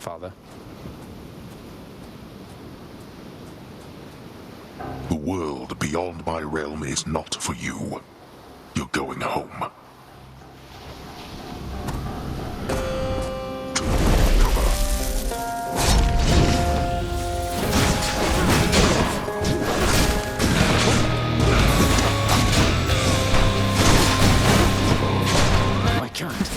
Father. The world beyond my realm is not for you. You're going home. I can't.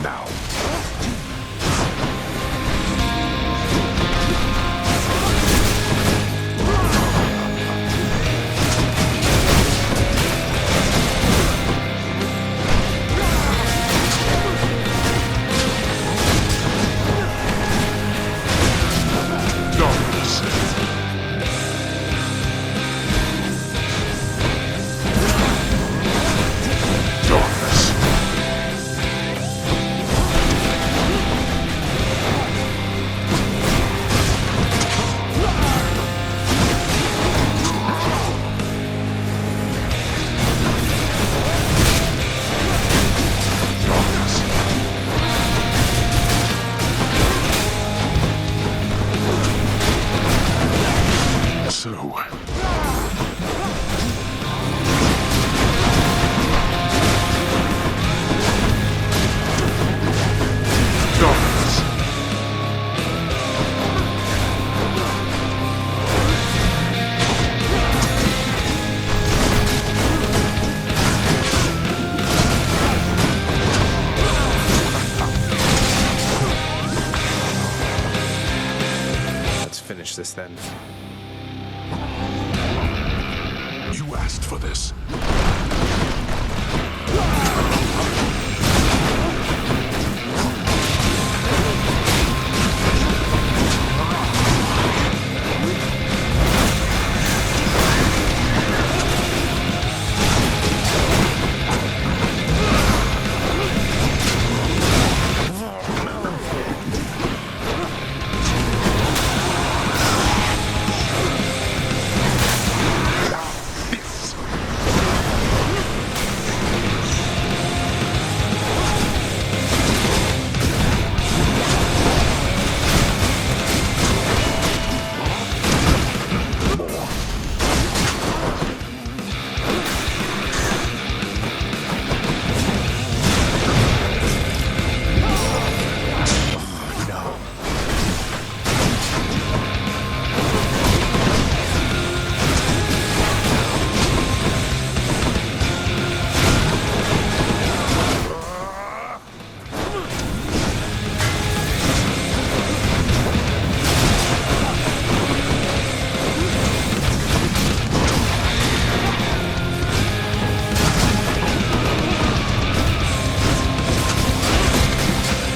Now. Darkness. Darkness. Darkness. So, darkness. Let's finish this then. You asked for this. This.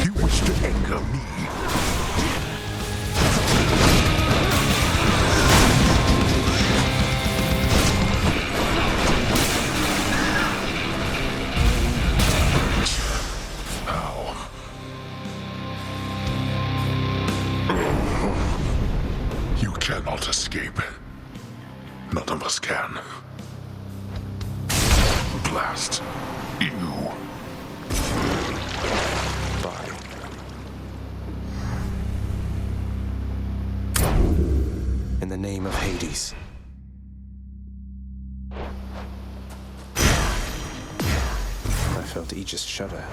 You wish to anger me. How? You cannot escape. None of us can. Blast. You. Bye. In the name of Hades. I felt Aegis shudder.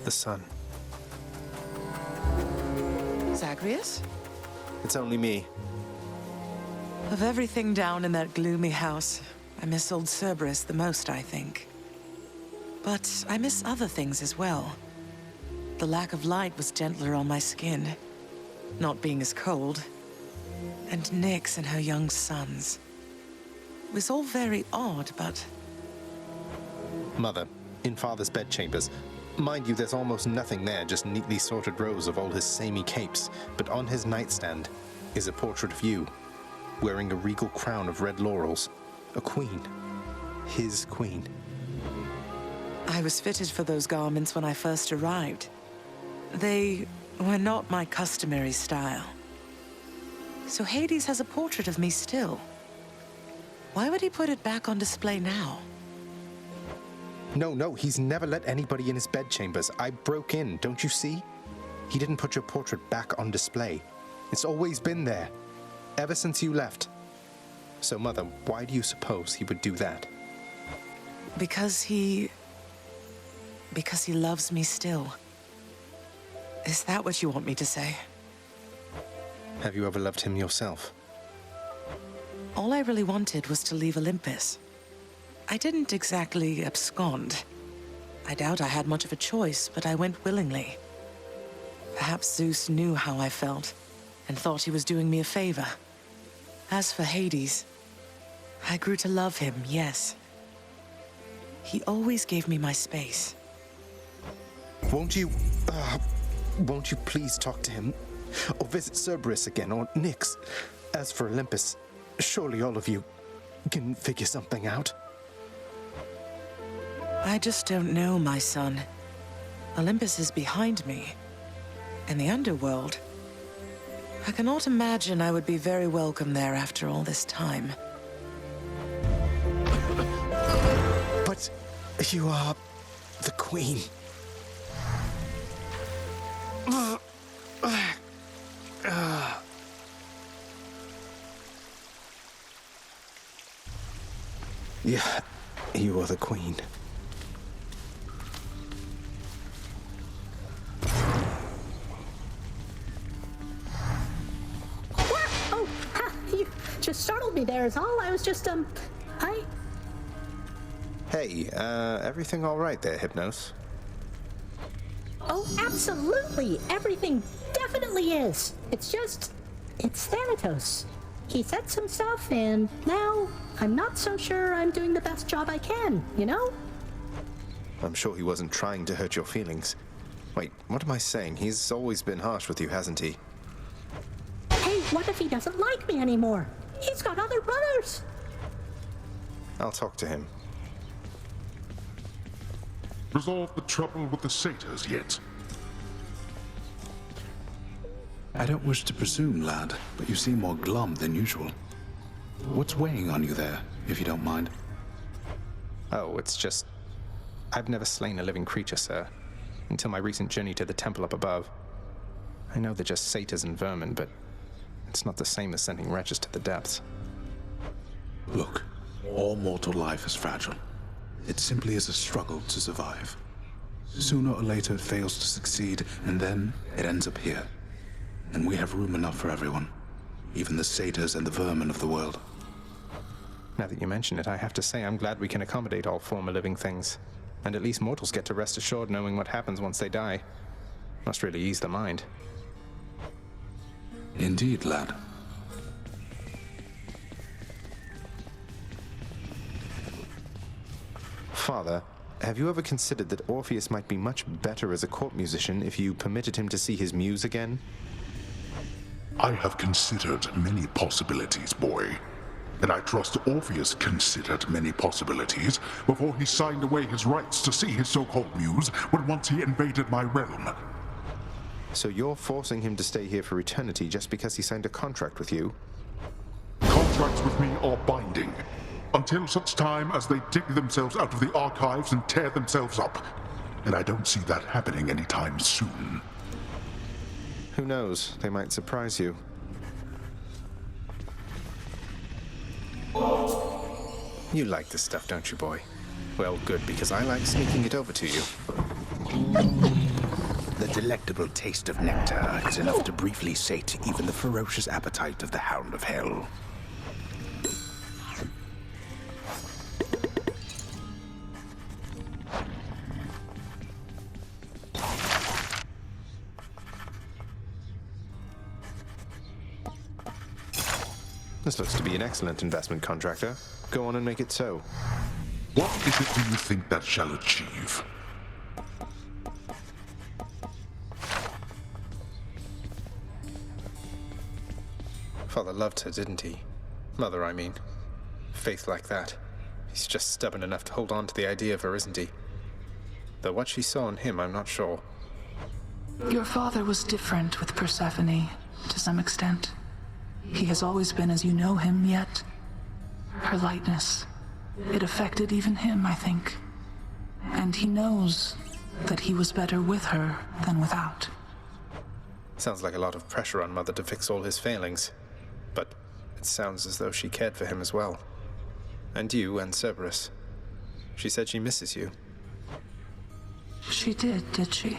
The sun. Zagreus? It's only me. Of everything down in that gloomy house, I miss old Cerberus the most, I think. But I miss other things as well. The lack of light was gentler on my skin, not being as cold. And Nyx and her young sons. It was all very odd, but Mother, in Father's bedchambers. Mind you, there's almost nothing there, just neatly sorted rows of all his samey capes. But on his nightstand is a portrait of you, wearing a regal crown of red laurels. A queen. His queen. I was fitted for those garments when I first arrived. They were not my customary style. So Hades has a portrait of me still. Why would he put it back on display now? No, he's never let anybody in his bedchambers. I broke in, don't you see? He didn't put your portrait back on display. It's always been there, ever since you left. So, Mother, why do you suppose he would do that? Because he loves me still. Is that what you want me to say? Have you ever loved him yourself? All I really wanted was to leave Olympus. I didn't exactly abscond. I doubt I had much of a choice, but I went willingly. Perhaps Zeus knew how I felt and thought he was doing me a favor. As for Hades, I grew to love him, yes. He always gave me my space. Won't you please talk to him? Or visit Cerberus again, or Nyx? As for Olympus, surely all of you can figure something out. I just don't know, my son. Olympus is behind me. In the underworld, I cannot imagine I would be very welcome there after all this time. But you are the queen. Yeah, you are the queen. What? Oh, you just startled me there is all. I was just, Hey, everything all right there, Hypnos? Oh, absolutely. Everything definitely is. It's Thanatos. He said some stuff, and now I'm not so sure I'm doing the best job I can, you know? I'm sure he wasn't trying to hurt your feelings. Wait, what am I saying? He's always been harsh with you, hasn't he? Hey, what if he doesn't like me anymore? He's got other brothers. I'll talk to him. Resolve the trouble with the satyrs yet? I don't wish to presume, lad, but you seem more glum than usual. What's weighing on you there, if you don't mind? Oh, it's just... I've never slain a living creature, sir. Until my recent journey to the temple up above. I know they're just satyrs and vermin, but it's not the same as sending wretches to the depths. Look, all mortal life is fragile. It simply is a struggle to survive. Sooner or later it fails to succeed, and then it ends up here. And we have room enough for everyone, even the satyrs and the vermin of the world. Now that you mention it, I have to say I'm glad we can accommodate all former living things. And at least mortals get to rest assured knowing what happens once they die. Must really ease the mind. Indeed, lad. Father, have you ever considered that Orpheus might be much better as a court musician if you permitted him to see his muse again? I have considered many possibilities, boy. And I trust Orpheus considered many possibilities before he signed away his rights to see his so-called muse when once he invaded my realm. So you're forcing him to stay here for eternity just because he signed a contract with you? Contracts with me are binding, until such time as they dig themselves out of the archives and tear themselves up. And I don't see that happening anytime soon. Who knows? They might surprise you. You like this stuff, don't you, boy? Well, good, because I like sneaking it over to you. The delectable taste of nectar is enough to briefly sate even the ferocious appetite of the Hound of Hell. This looks to be an excellent investment, contractor. Go on and make it so. What is it do you think that shall achieve? Father loved her, didn't he? Mother, I mean. Faith like that. He's just stubborn enough to hold on to the idea of her, isn't he? Though what she saw in him, I'm not sure. Your father was different with Persephone, to some extent. He has always been as you know him, yet her lightness, it affected even him, I think. And he knows that he was better with her than without. Sounds like a lot of pressure on Mother to fix all his failings. But it sounds as though she cared for him as well. And you and Cerberus. She said she misses you. She did she?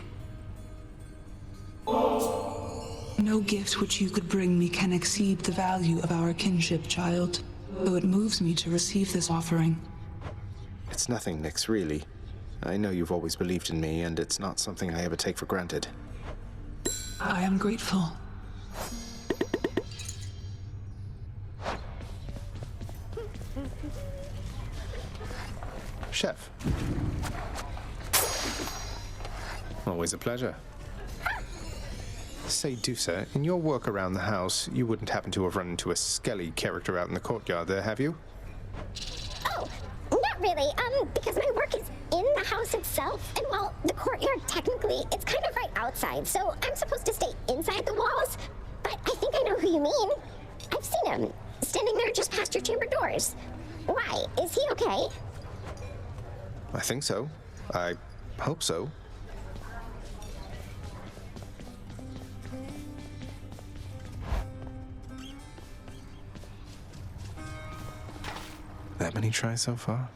No gift which you could bring me can exceed the value of our kinship, child, though it moves me to receive this offering. It's nothing, Nyx, really. I know you've always believed in me, and it's not something I ever take for granted. I am grateful. Chef. Always a pleasure. Say, Dusa, in your work around the house, you wouldn't happen to have run into a Skelly character out in the courtyard there, have you? Oh, not really, because my work is in the house itself, and while the courtyard technically, it's kind of right outside, so I'm supposed to stay inside the walls, but I think I know who you mean. I've seen him, standing there just past your chamber doors. Why? Is he okay? I think so. I hope so. That many tries so far?